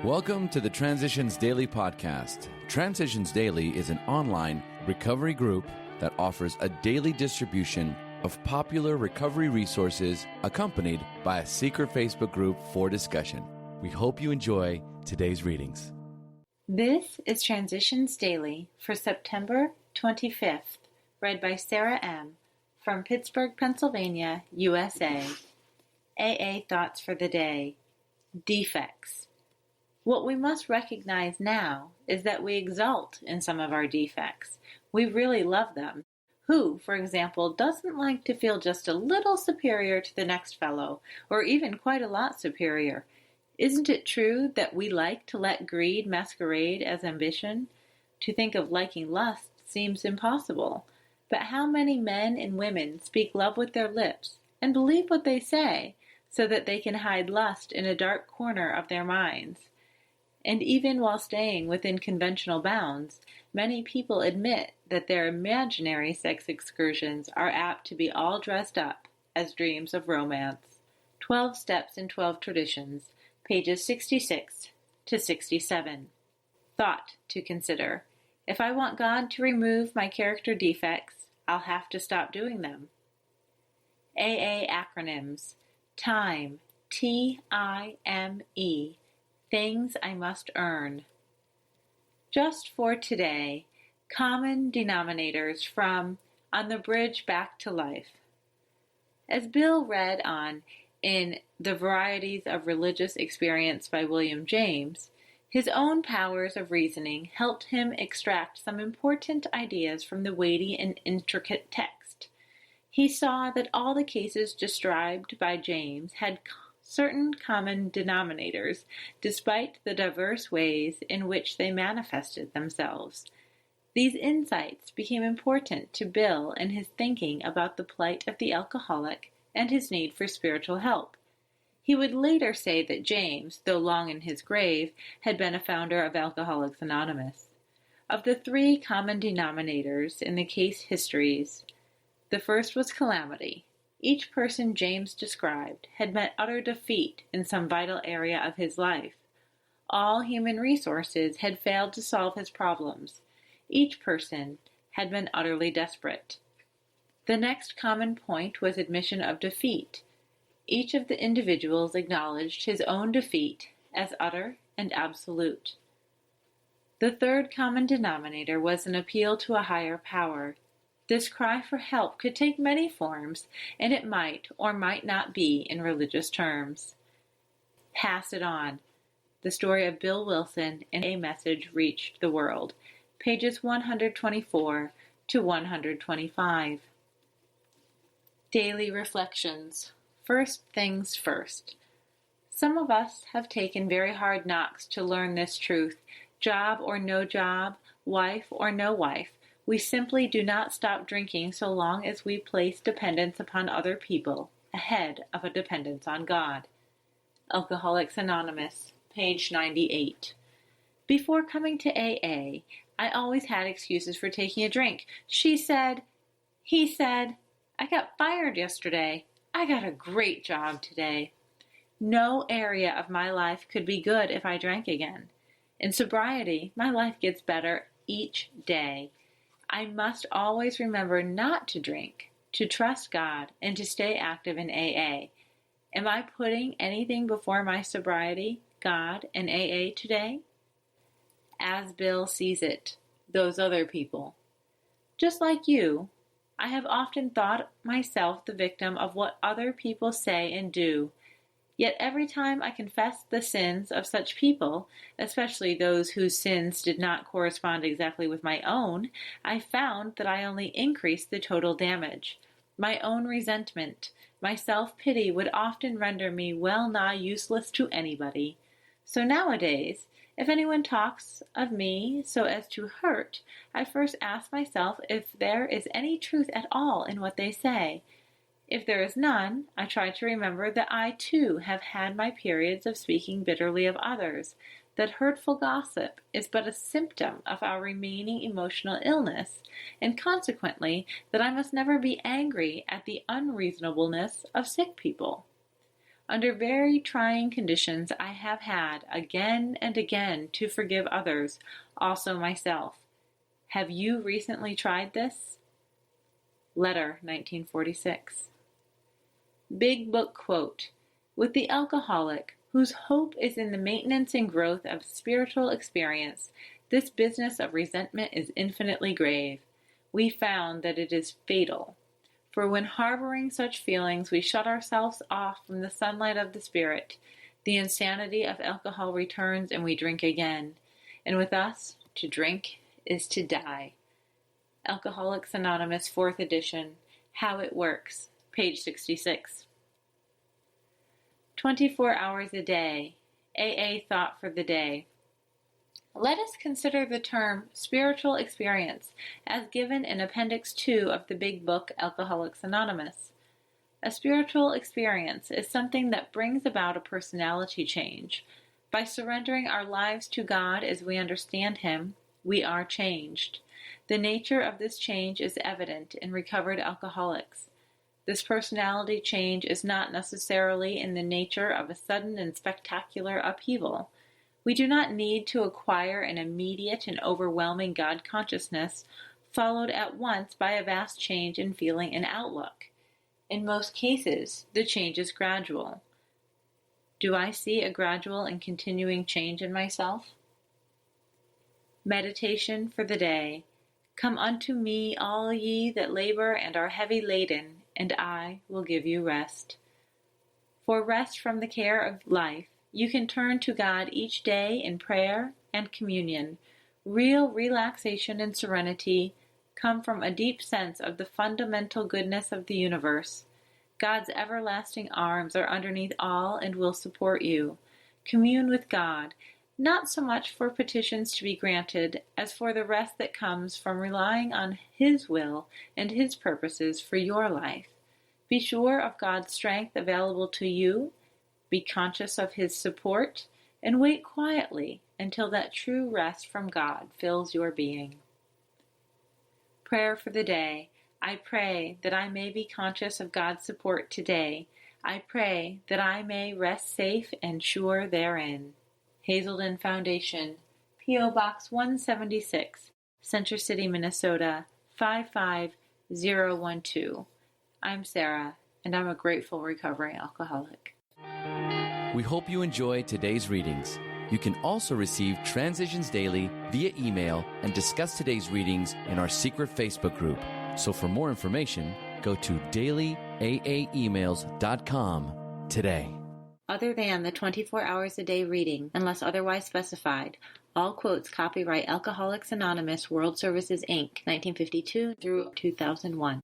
Welcome to the Transitions Daily podcast. Transitions Daily is an online recovery group that offers a daily distribution of popular recovery resources accompanied by a secret Facebook group for discussion. We hope you enjoy today's readings. This is Transitions Daily for September 25th, read by Sarah M. from Pittsburgh, Pennsylvania, USA. AA Thoughts for the Day. Defects. What we must recognize now is that we exult in some of our defects. We really love them. Who, for example, doesn't like to feel just a little superior to the next fellow, or even quite a lot superior? Isn't it true that we like to let greed masquerade as ambition? To think of liking lust seems impossible. But how many men and women speak love with their lips and believe what they say, so that they can hide lust in a dark corner of their minds? And even while staying within conventional bounds, many people admit that their imaginary sex excursions are apt to be all dressed up as dreams of romance. 12 Steps and 12 Traditions, pages 66 to 67. Thought to consider. If I want God to remove my character defects, I'll have to stop doing them. AA acronyms. TIME, T-I-M-E. Things I must earn. Just for today, common denominators from On the Bridge Back to Life. As Bill read on in The Varieties of Religious Experience by William James, his own powers of reasoning helped him extract some important ideas from the weighty and intricate text. He saw that all the cases described by James had certain common denominators, despite the diverse ways in which they manifested themselves. These insights became important to Bill in his thinking about the plight of the alcoholic and his need for spiritual help. He would later say that James, though long in his grave, had been a founder of Alcoholics Anonymous. Of the three common denominators in the case histories, the first was calamity. Each person James described had met utter defeat in some vital area of his life. All human resources had failed to solve his problems. Each person had been utterly desperate. The next common point was admission of defeat. Each of the individuals acknowledged his own defeat as utter and absolute. The third common denominator was an appeal to a higher power. This cry for help could take many forms, and it might or might not be in religious terms. Pass it on. The story of Bill Wilson and a message reached the world. Pages 124 to 125. Daily Reflections. First things first. Some of us have taken very hard knocks to learn this truth. Job or no job, wife or no wife. We simply do not stop drinking so long as we place dependence upon other people ahead of a dependence on God. Alcoholics Anonymous, page 98. Before coming to AA, I always had excuses for taking a drink. She said, he said, I got fired yesterday. I got a great job today. No area of my life could be good if I drank again. In sobriety, my life gets better each day. I must always remember not to drink, to trust God, and to stay active in AA. Am I putting anything before my sobriety, God, and AA today? As Bill sees it, those other people. Just like you, I have often thought myself the victim of what other people say and do. Yet every time I confessed the sins of such people, especially those whose sins did not correspond exactly with my own, I found that I only increased the total damage. My own resentment, my self-pity would often render me well-nigh useless to anybody. So nowadays, if anyone talks of me so as to hurt, I first ask myself if there is any truth at all in what they say. If there is none, I try to remember that I too have had my periods of speaking bitterly of others, that hurtful gossip is but a symptom of our remaining emotional illness, and consequently that I must never be angry at the unreasonableness of sick people. Under very trying conditions, I have had again and again to forgive others, also myself. Have you recently tried this? Letter, 1946. Big Book quote: with the alcoholic, whose hope is in the maintenance and growth of spiritual experience, this business of resentment is infinitely grave. We found that it is fatal. For when harboring such feelings, we shut ourselves off from the sunlight of the Spirit. The insanity of alcohol returns, and we drink again. And with us, to drink is to die. Alcoholics Anonymous, 4th edition, How It Works, page 66. 24 hours a day. AA thought for the day. Let us consider the term spiritual experience as given in Appendix 2 of the Big Book, Alcoholics Anonymous. A spiritual experience is something that brings about a personality change. By surrendering our lives to God as we understand Him, we are changed. The nature of this change is evident in recovered alcoholics. This personality change is not necessarily in the nature of a sudden and spectacular upheaval. We do not need to acquire an immediate and overwhelming God consciousness, followed at once by a vast change in feeling and outlook. In most cases, the change is gradual. Do I see a gradual and continuing change in myself? Meditation for the day. Come unto me, all ye that labor and are heavy laden, and I will give you rest. For rest from the care of life, you can turn to God each day in prayer and communion. Real relaxation and serenity come from a deep sense of the fundamental goodness of the universe. God's everlasting arms are underneath all and will support you. Commune with God, not so much for petitions to be granted as for the rest that comes from relying on His will and His purposes for your life. Be sure of God's strength available to you. Be conscious of His support, and wait quietly until that true rest from God fills your being. Prayer for the day. I pray that I may be conscious of God's support today. I pray that I may rest safe and sure therein. Hazelden Foundation, P.O. Box 176, Center City, Minnesota, 55012. I'm Sarah, and I'm a grateful recovering alcoholic. We hope you enjoyed today's readings. You can also receive Transitions Daily via email and discuss today's readings in our secret Facebook group. So for more information, go to dailyaaemails.com today. Other than the 24 hours a day reading, unless otherwise specified, all quotes copyright Alcoholics Anonymous World Services, Inc., 1952 through 2001.